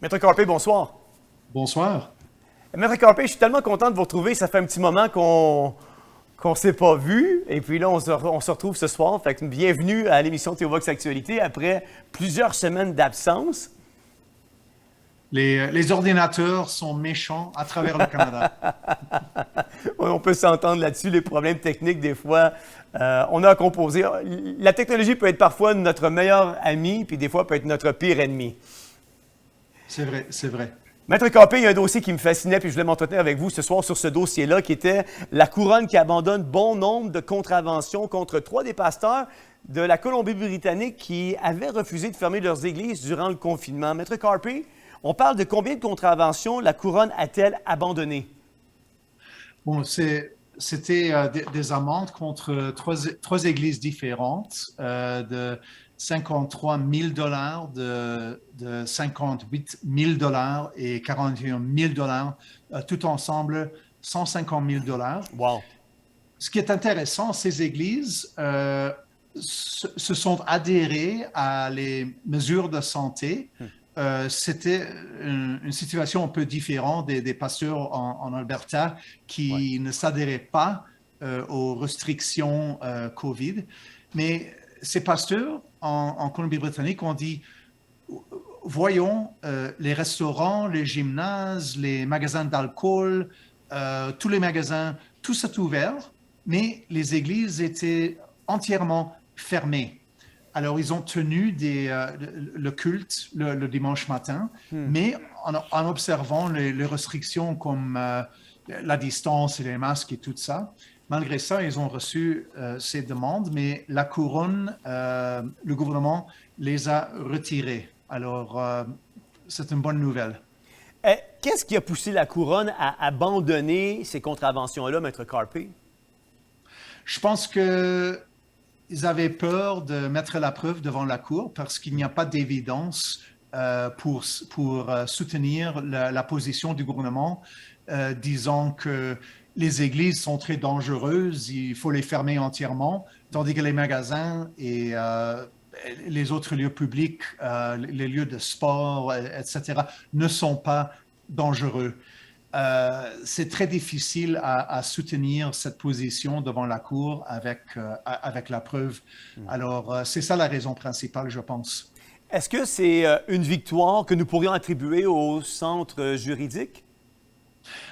Maître Carpé, bonsoir. Bonsoir. Maître Carpé, je suis tellement content de vous retrouver. Ça fait un petit moment qu'on ne s'est pas vu. Et puis là, on se retrouve ce soir. Fait que bienvenue à l'émission Théovox Actualité après plusieurs semaines d'absence. Les ordinateurs sont méchants à travers le Canada. Ouais, on peut s'entendre là-dessus, les problèmes techniques, des fois, on a à composer. La technologie peut être parfois notre meilleur ami, puis des fois peut être notre pire ennemi. C'est vrai, c'est vrai. Maître Capé, il y a un dossier qui me fascinait, puis je voulais m'entretenir avec vous ce soir sur ce dossier-là, qui était la couronne qui abandonne bon nombre de contraventions contre 3 des pasteurs de la Colombie-Britannique qui avaient refusé de fermer leurs églises durant le confinement. Maître Carpé, on parle de combien de contraventions la couronne a-t-elle abandonnées? Bon, c'était des amendes contre trois églises différentes de 53 000 dollars, de 58 000 dollars et 41 000 dollars, tout ensemble 150 000 dollars. Wow. Ce qui est intéressant, ces églises se sont adhérées à les mesures de santé. C'était une situation un peu différente des pasteurs en Alberta Ouais. qui ne s'adhéraient pas aux restrictions COVID. Mais ces pasteurs en Colombie-Britannique ont dit, voyons, les restaurants, les gymnases, les magasins d'alcool, tous les magasins, tout s'est ouvert, mais les églises étaient entièrement fermées. Alors, ils ont tenu le culte le dimanche matin, mais en observant les restrictions comme la distance et les masques et tout ça. Malgré ça, ils ont reçu ces demandes, mais la couronne, le gouvernement les a retirées. Alors, c'est une bonne nouvelle. Qu'est-ce qui a poussé la couronne à abandonner ces contraventions-là, Maître Carpé? Je pense qu'ils avaient peur de mettre la preuve devant la Cour parce qu'il n'y a pas d'évidence pour soutenir la position du gouvernement disant que les églises sont très dangereuses, il faut les fermer entièrement, tandis que les magasins et les autres lieux publics, les lieux de sport, etc., ne sont pas dangereux. C'est très difficile à soutenir cette position devant la Cour avec la preuve. Alors, c'est ça la raison principale, je pense. Est-ce que c'est une victoire que nous pourrions attribuer au centre juridique?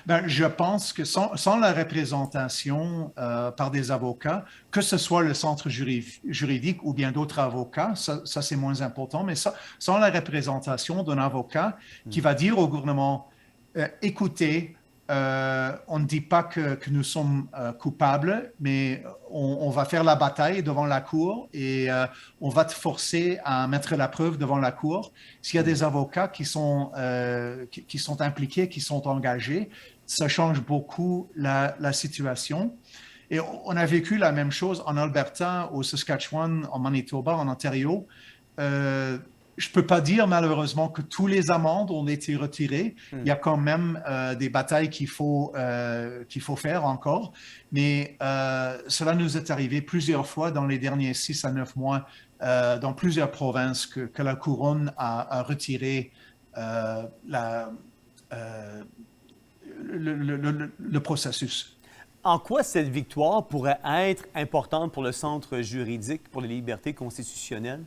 Ben, je pense que sans la représentation par des avocats, que ce soit le centre juridique ou bien d'autres avocats, ça c'est moins important, mais sans la représentation d'un avocat qui va dire au gouvernement, écoutez, on ne dit pas que nous sommes coupables, mais on va faire la bataille devant la Cour et on va te forcer à mettre la preuve devant la Cour. S'il y a des avocats qui sont impliqués, qui sont engagés, ça change beaucoup la situation. Et on a vécu la même chose en Alberta, au Saskatchewan, en Manitoba, en Ontario. Je ne peux pas dire malheureusement que tous les amendes ont été retirées. Il y a quand même des batailles qu'il faut faire encore. Mais cela nous est arrivé plusieurs fois dans les derniers 6 à 9 mois dans plusieurs provinces que la couronne a retiré euh, le processus. En quoi cette victoire pourrait être importante pour le centre juridique, pour les libertés constitutionnelles?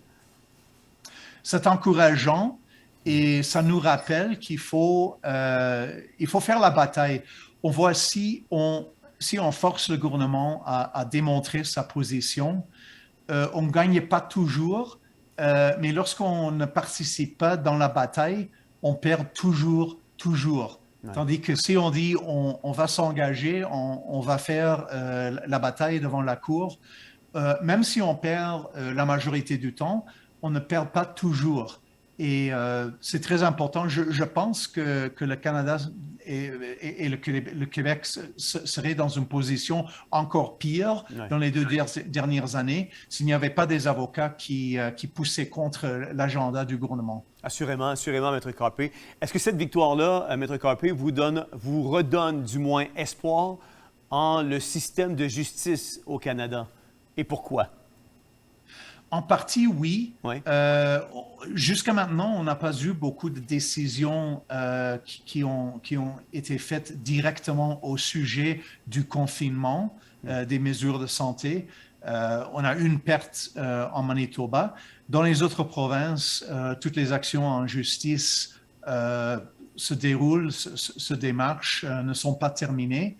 C'est encourageant et ça nous rappelle il faut faire la bataille. On voit si on force le gouvernement à démontrer sa position, on ne gagne pas toujours, mais lorsqu'on ne participe pas dans la bataille, on perd toujours, toujours. Ouais. Tandis que si on dit on va s'engager, on va faire la bataille devant la Cour, même si on perd la majorité du temps, on ne perd pas toujours. Et c'est très important. Je pense que le Canada et le Québec seraient dans une position encore pire Ouais. dans les 2 dernières années s'il n'y avait pas des avocats qui poussaient contre l'agenda du gouvernement. Assurément, assurément, Maître Carpé. Est-ce que cette victoire-là, Maître Carpé, vous redonne du moins espoir en le système de justice au Canada? Et pourquoi? En partie, oui. Oui. Jusqu'à maintenant, on n'a pas eu beaucoup de décisions qui ont été faites directement au sujet du confinement, des mesures de santé. On a une perte en Manitoba. Dans les autres provinces, toutes les actions en justice se déroulent, se démarchent, ne sont pas terminées.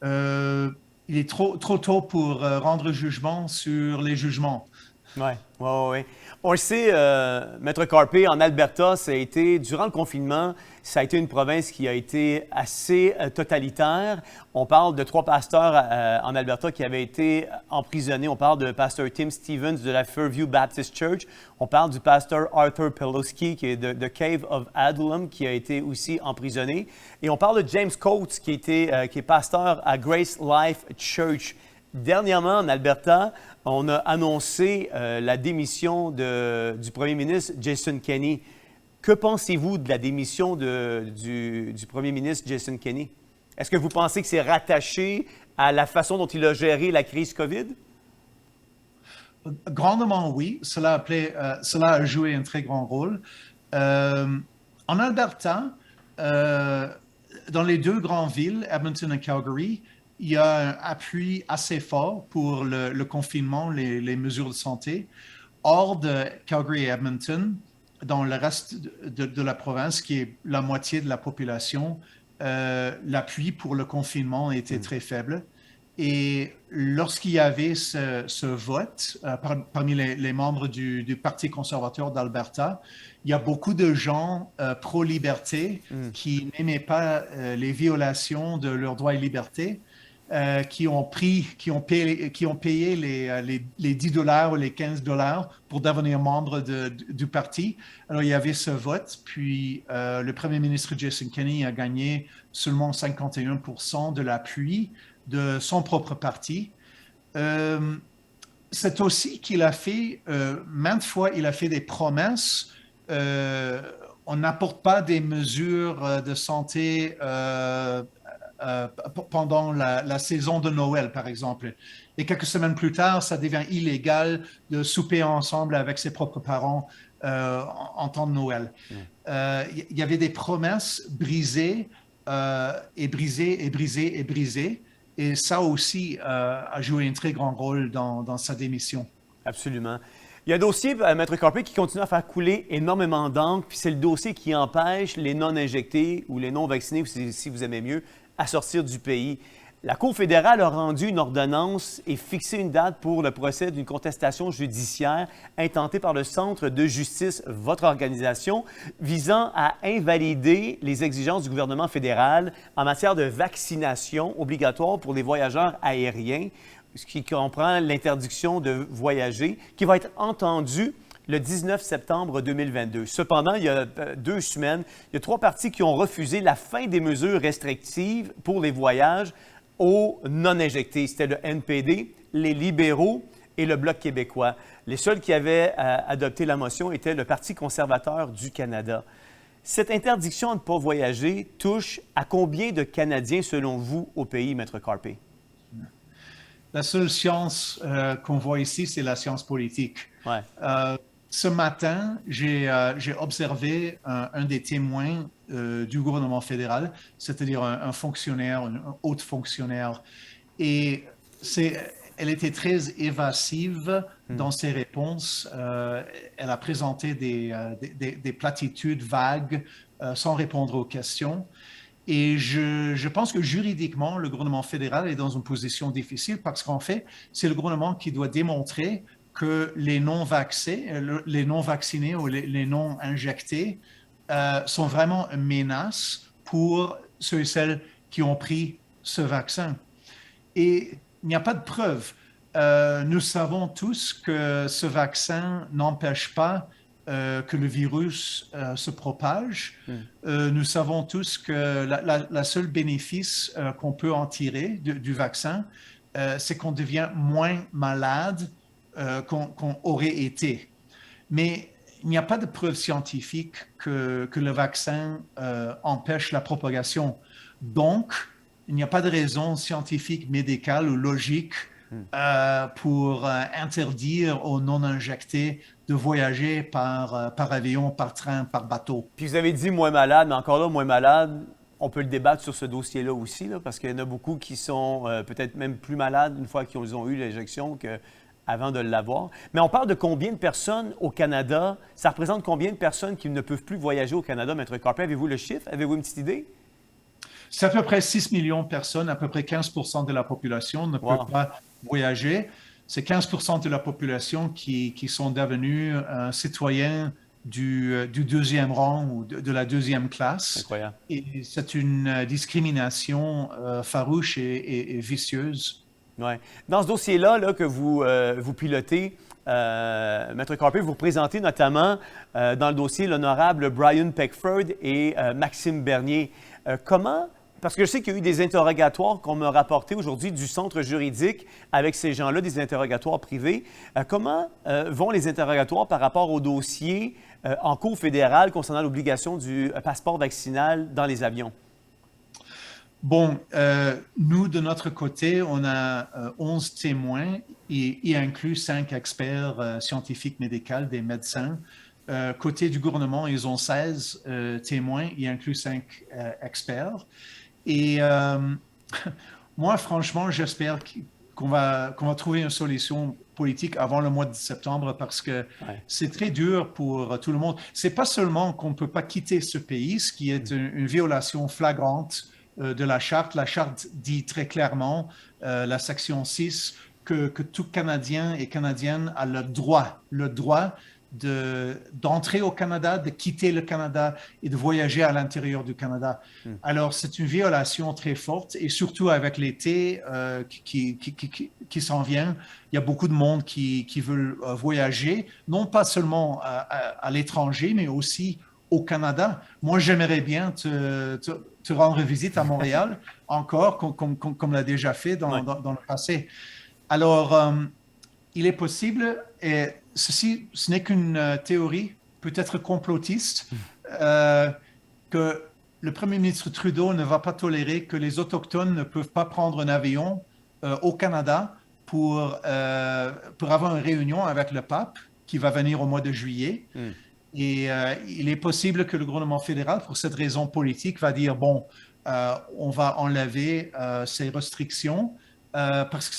Il est trop tôt pour rendre jugement sur les jugements. Oui, oui, oui. On le sait, Maître Carpe, en Alberta, ça a été, durant le confinement, ça a été une province qui a été assez totalitaire. On parle de 3 pasteurs en Alberta qui avaient été emprisonnés. On parle de pasteur Tim Stevens de la Fairview Baptist Church. On parle du pasteur Arthur Pelosi qui est de Cave of Adullam qui a été aussi emprisonné. Et on parle de James Coates qui est pasteur à Grace Life Church. Dernièrement, en Alberta, on a annoncé la démission du premier ministre Jason Kenney. Que pensez-vous de la démission du premier ministre Jason Kenney? Est-ce que vous pensez que c'est rattaché à la façon dont il a géré la crise COVID? Grandement, oui. Cela a joué un très grand rôle. En Alberta, dans les 2 grandes villes, Edmonton et Calgary, il y a un appui assez fort pour le confinement, les mesures de santé. Hors de Calgary et Edmonton, dans le reste de la province, qui est la moitié de la population, l'appui pour le confinement était très faible. Et lorsqu'il y avait ce vote parmi les membres du Parti conservateur d'Alberta, il y a beaucoup de gens pro-liberté qui n'aimaient pas les violations de leurs droits et libertés. Qui ont payé les 10 $ ou les 15 $ pour devenir membre du parti. Alors, il y avait ce vote, puis le premier ministre Jason Kenney a gagné seulement 51% de l'appui de son propre parti. C'est aussi qu'il a fait, maintes fois, il a fait des promesses. On n'apporte pas des mesures de santé pendant la saison de Noël, par exemple. Et quelques semaines plus tard, ça devient illégal de souper ensemble avec ses propres parents en temps de Noël. Il y avait des promesses brisées et brisées et brisées et brisées. Et ça aussi a joué un très grand rôle dans sa démission. Absolument. Il y a un dossier, Maître Carpe, qui continue à faire couler énormément d'encre, puis c'est le dossier qui empêche les non-injectés ou les non-vaccinés, si vous aimez mieux, à sortir du pays. La Cour fédérale a rendu une ordonnance et fixé une date pour le procès d'une contestation judiciaire intentée par le Centre de justice, votre organisation, visant à invalider les exigences du gouvernement fédéral en matière de vaccination obligatoire pour les voyageurs aériens, ce qui comprend l'interdiction de voyager, qui va être entendue le 19 septembre 2022. Cependant, il y a 2 semaines, il y a 3 partis qui ont refusé la fin des mesures restrictives pour les voyages aux non-injectés. C'était le NPD, les libéraux et le Bloc québécois. Les seuls qui avaient adopté la motion étaient le Parti conservateur du Canada. Cette interdiction de ne pas voyager touche à combien de Canadiens, selon vous, au pays, Maître Carpe? La seule science qu'on voit ici, c'est la science politique. Ouais. Ce matin, j'ai observé un des témoins du gouvernement fédéral, c'est-à-dire un fonctionnaire, un haut fonctionnaire. Et elle était très évasive dans ses réponses. Elle a présenté des platitudes vagues sans répondre aux questions. Et je pense que juridiquement, le gouvernement fédéral est dans une position difficile parce qu'en fait, c'est le gouvernement qui doit démontrer que les non-vaccinés ou les non-injectés sont vraiment une menace pour ceux et celles qui ont pris ce vaccin. Et il n'y a pas de preuve. Nous savons tous que ce vaccin n'empêche pas que le virus se propage. Nous savons tous que la seule bénéfice qu'on peut en tirer du vaccin, c'est qu'on devient moins malade qu'on aurait été. Mais il n'y a pas de preuve scientifique que le vaccin empêche la propagation. Donc, il n'y a pas de raison scientifique, médicale ou logique pour interdire aux non-injectés de voyager par avion, par train, par bateau. Puis vous avez dit moins malade, mais encore là, moins malade, on peut le débattre sur ce dossier-là aussi, là, parce qu'il y en a beaucoup qui sont peut-être même plus malades une fois qu'ils ont eu l'injection qu'avant de l'avoir. Mais on parle de combien de personnes au Canada? Ça représente combien de personnes qui ne peuvent plus voyager au Canada, Maître Carpet? Avez-vous le chiffre? Avez-vous une petite idée? C'est à peu près 6 millions de personnes, à peu près 15% de la population ne peut pas voyager. C'est 15% de la population qui sont devenus citoyens du deuxième rang ou de la deuxième classe. Incroyable. Et c'est une discrimination farouche et vicieuse. Ouais. Dans ce dossier-là là, que vous pilotez, Maître Carpet, vous représentez notamment dans le dossier l'honorable Brian Peckford et Maxime Bernier. Parce que je sais qu'il y a eu des interrogatoires qu'on m'a rapportés aujourd'hui du centre juridique avec ces gens-là, des interrogatoires privés. Comment vont les interrogatoires par rapport au dossier en cour fédérale concernant l'obligation du passeport vaccinal dans les avions? Bon, nous, de notre côté, on a 11 témoins, y inclut 5 experts scientifiques médicaux, des médecins. Côté du gouvernement, ils ont 16 témoins, y inclut 5 experts. Et moi, franchement, j'espère qu'on va trouver une solution politique avant le mois de septembre parce que c'est très dur pour tout le monde. C'est pas seulement qu'on ne peut pas quitter ce pays, ce qui est une violation flagrante de la charte. La charte dit très clairement, la section 6, que tout Canadien et Canadienne a le droit d'entrer au Canada, de quitter le Canada et de voyager à l'intérieur du Canada. Alors, c'est une violation très forte et surtout avec l'été qui s'en vient, il y a beaucoup de monde qui veulent voyager, non pas seulement à l'étranger, mais aussi au Canada. Moi, j'aimerais bien te rendre visite à Montréal, encore, comme l'a déjà fait dans le passé. Alors, il est possible, et ceci, ce n'est qu'une théorie, peut-être complotiste, que le Premier ministre Trudeau ne va pas tolérer que les Autochtones ne peuvent pas prendre un avion au Canada pour avoir une réunion avec le pape qui va venir au mois de juillet. Et il est possible que le gouvernement fédéral, pour cette raison politique, va dire, bon, on va enlever ces restrictions parce que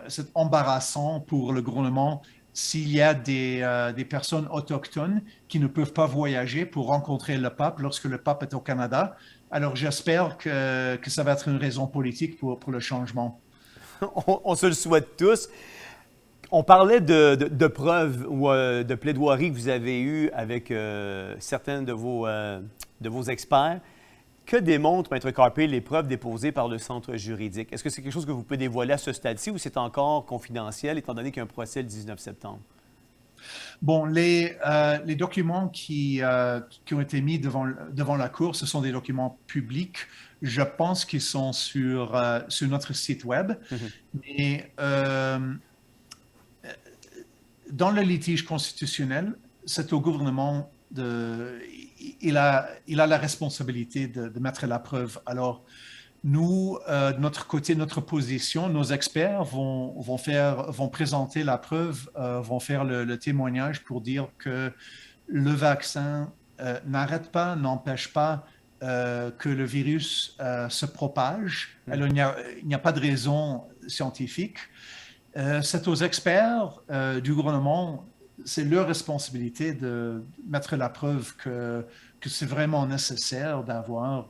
c'est embarrassant pour le gouvernement s'il y a des personnes autochtones qui ne peuvent pas voyager pour rencontrer le pape lorsque le pape est au Canada. Alors j'espère que ça va être une raison politique pour le changement. On se le souhaite tous. On parlait de preuves ou de plaidoiries que vous avez eues avec certains de vos experts. Que démontrent, Maître Carpet, les preuves déposées par le centre juridique? Est-ce que c'est quelque chose que vous pouvez dévoiler à ce stade-ci ou c'est encore confidentiel, étant donné qu'il y a un procès le 19 septembre? Bon, les documents qui ont été mis devant la Cour, ce sont des documents publics. Je pense qu'ils sont sur notre site Web. Mais dans le litige constitutionnel, c'est au gouvernement il a la responsabilité de mettre la preuve. Alors, nous, de notre côté, notre position, nos experts vont présenter la preuve, vont faire le témoignage pour dire que le vaccin n'arrête pas, n'empêche pas que le virus se propage. Alors, il n'y a pas de raison scientifique. C'est aux experts du gouvernement, c'est leur responsabilité de mettre la preuve que c'est vraiment nécessaire d'avoir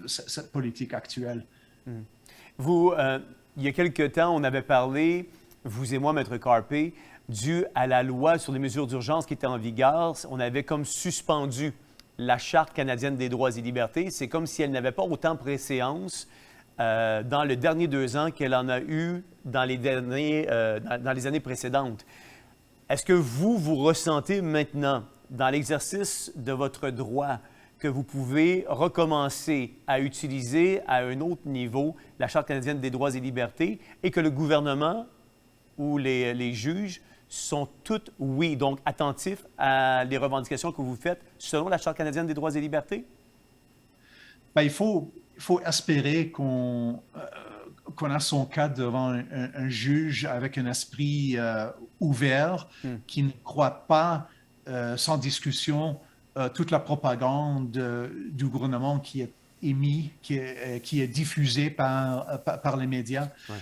cette politique actuelle. Vous, il y a quelque temps, on avait parlé, vous et moi, Maître Carpet, dû à la loi sur les mesures d'urgence qui était en vigueur, on avait comme suspendu la Charte canadienne des droits et libertés. C'est comme si elle n'avait pas autant préséance dans les derniers 2 ans qu'elle en a eu dans les années précédentes. Est-ce que vous ressentez maintenant, dans l'exercice de votre droit, que vous pouvez recommencer à utiliser à un autre niveau la Charte canadienne des droits et libertés et que le gouvernement ou les juges sont tous, oui, donc attentifs à les revendications que vous faites selon la Charte canadienne des droits et libertés? Bien, il faut espérer qu'on qu'on a son cas devant un juge avec un esprit ouvert, qui ne croit pas sans discussion toute la propagande du gouvernement qui est émis, qui est diffusée par les médias. Ouais.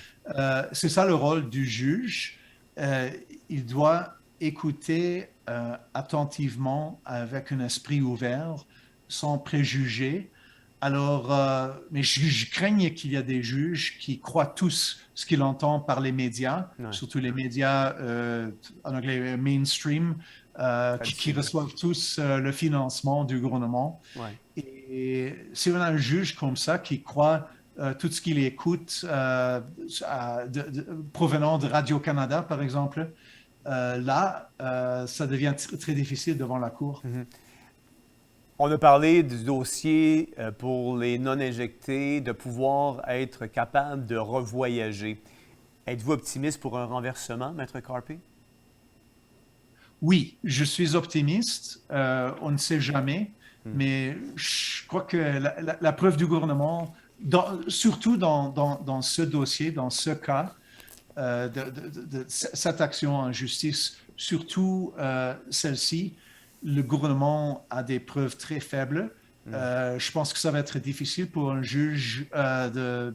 C'est ça le rôle du juge. Il doit écouter attentivement avec un esprit ouvert, sans préjugés. Alors, mais je craigne qu'il y a des juges qui croient tous ce qu'ils entendent par les médias, ouais. Surtout les médias en anglais mainstream, qui reçoivent tous le financement du gouvernement. Ouais. Et si on a un juge comme ça qui croit tout ce qu'il écoute provenant de Radio-Canada, par exemple, là, ça devient très difficile devant la Cour. Mm-hmm. On a parlé du dossier pour les non-injectés, de pouvoir être capable de revoyager. Êtes-vous optimiste pour un renversement, Maître Carpe? Oui, je suis optimiste. On ne sait jamais, mais je crois que la preuve du gouvernement, surtout dans ce dossier, dans ce cas, de cette action en justice, surtout celle-ci, le gouvernement a des preuves très faibles. Je pense que ça va être difficile pour un juge de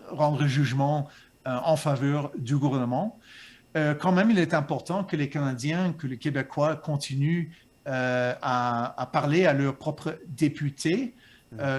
rendre un jugement en faveur du gouvernement. Quand même, il est important que les Canadiens, que les Québécois continuent à parler à leurs propres députés,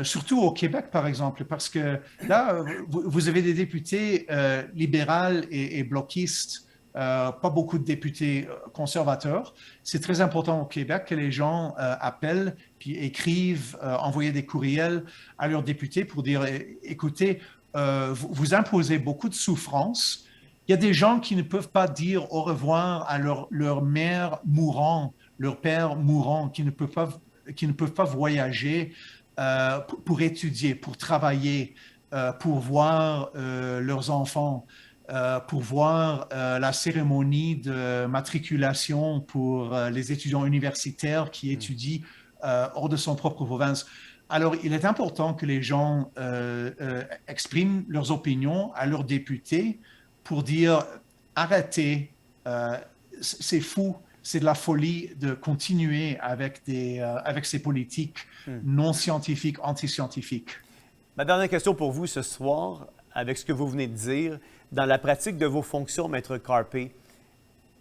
surtout au Québec, par exemple, parce que là, vous avez des députés libéraux et bloquistes, pas beaucoup de députés conservateurs. C'est très important au Québec que les gens appellent, puis écrivent, envoient des courriels à leurs députés pour dire, écoutez, vous imposez beaucoup de souffrance. Il y a des gens qui ne peuvent pas dire au revoir à leur mère mourant, leur père mourant, qui ne peuvent pas voyager pour étudier, pour travailler, pour voir leurs enfants. Pour voir la cérémonie de matriculation pour les étudiants universitaires qui étudient hors de son propre province. Alors, il est important que les gens expriment leurs opinions à leurs députés pour dire arrêtez, c'est fou, c'est de la folie de continuer avec ces politiques non scientifiques, anti-scientifiques. Ma dernière question pour vous ce soir, avec ce que vous venez de dire, dans la pratique de vos fonctions, Maître Carpe,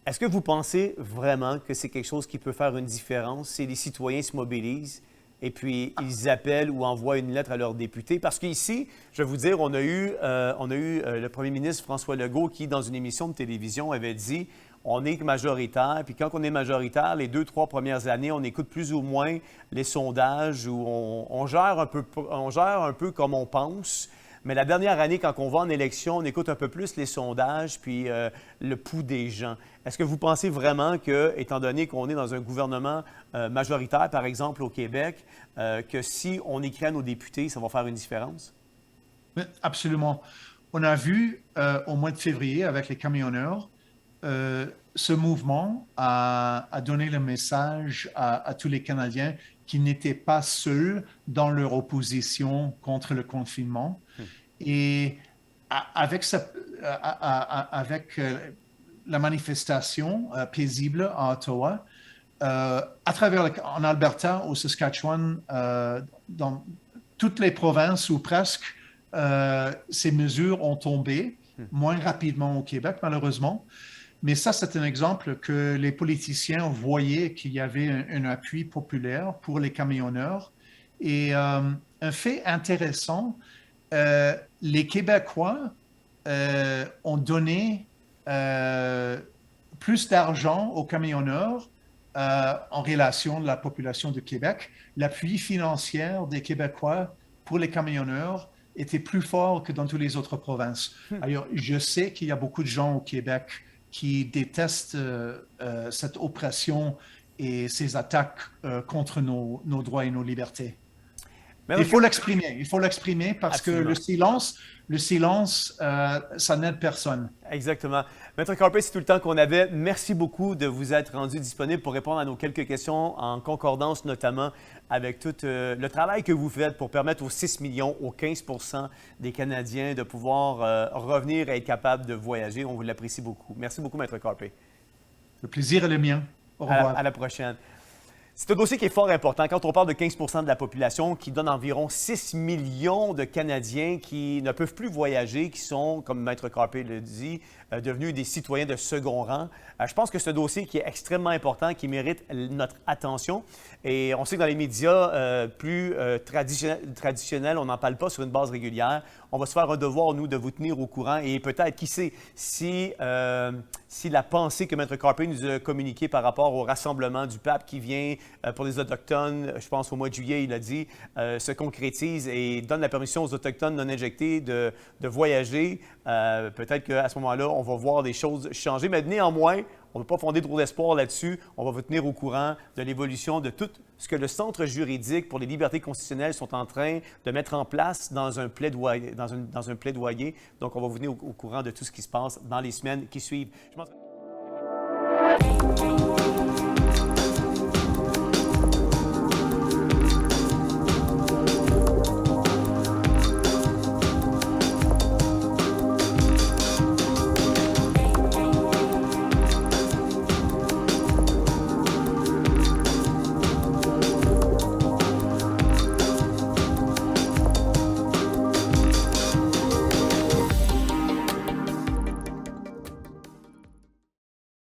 est-ce que vous pensez vraiment que c'est quelque chose qui peut faire une différence si les citoyens se mobilisent et puis ils appellent ou envoient une lettre à leurs députés? Parce qu'ici, je vais vous dire, on a eu le premier ministre François Legault qui, dans une émission de télévision, avait dit on est majoritaire, puis quand on est majoritaire, les 2-3 premières années, on écoute plus ou moins les sondages où on gère un peu comme on pense. Mais la dernière année, quand on va en élection, on écoute un peu plus les sondages puis le pouls des gens. Est-ce que vous pensez vraiment que, étant donné qu'on est dans un gouvernement majoritaire, par exemple au Québec, que si on écrit à nos députés, ça va faire une différence? Absolument. On a vu au mois de février avec les camionneurs, ce mouvement a donné le message à tous les Canadiens qui n'étaient pas seuls dans leur opposition contre le confinement. Et avec la manifestation paisible à Ottawa, à travers en Alberta, au Saskatchewan, dans toutes les provinces ou presque, ces mesures ont tombé moins rapidement au Québec, malheureusement. Mais ça, c'est un exemple que les politiciens voyaient qu'il y avait un appui populaire pour les camionneurs. Et un fait intéressant, les Québécois ont donné plus d'argent aux camionneurs en relation de la population de Québec. L'appui financier des Québécois pour les camionneurs était plus fort que dans toutes les autres provinces. Alors, je sais qu'il y a beaucoup de gens au Québec qui détestent cette oppression et ces attaques contre nos droits et nos libertés. Mais Il faut l'exprimer parce Absolument. que le silence, ça n'aide personne. Exactement. Maître Carpé, c'est tout le temps qu'on avait. Merci beaucoup de vous être rendu disponible pour répondre à nos quelques questions, en concordance notamment avec tout le travail que vous faites pour permettre aux 6 millions, aux 15 des Canadiens de pouvoir revenir et être capables de voyager. On vous l'apprécie beaucoup. Merci beaucoup, Maître Carpé. Le plaisir est le mien. Au revoir. À la prochaine. C'est un dossier qui est fort important. Quand on parle de 15 de la population, qui donne environ 6 millions de Canadiens qui ne peuvent plus voyager, qui sont, comme Maître Carpé le dit, devenus des citoyens de second rang. Je pense que c'est un dossier qui est extrêmement important, qui mérite notre attention. Et on sait que dans les médias plus traditionnels, on n'en parle pas sur une base régulière. On va se faire un devoir, nous, de vous tenir au courant. Et peut-être, qui sait, si la pensée que Maître Carpé nous a communiquée par rapport au rassemblement du pape qui vient pour les Autochtones, je pense au mois de juillet, il a dit, se concrétise et donne la permission aux Autochtones non injectés de voyager. Peut-être qu'à ce moment-là, on va voir des choses changer. Mais néanmoins, on ne va pas fonder trop d'espoir là-dessus. On va vous tenir au courant de l'évolution de tout ce que le Centre juridique pour les libertés constitutionnelles sont en train de mettre en place dans un plaidoyer. Donc, on va vous tenir au courant de tout ce qui se passe dans les semaines qui suivent.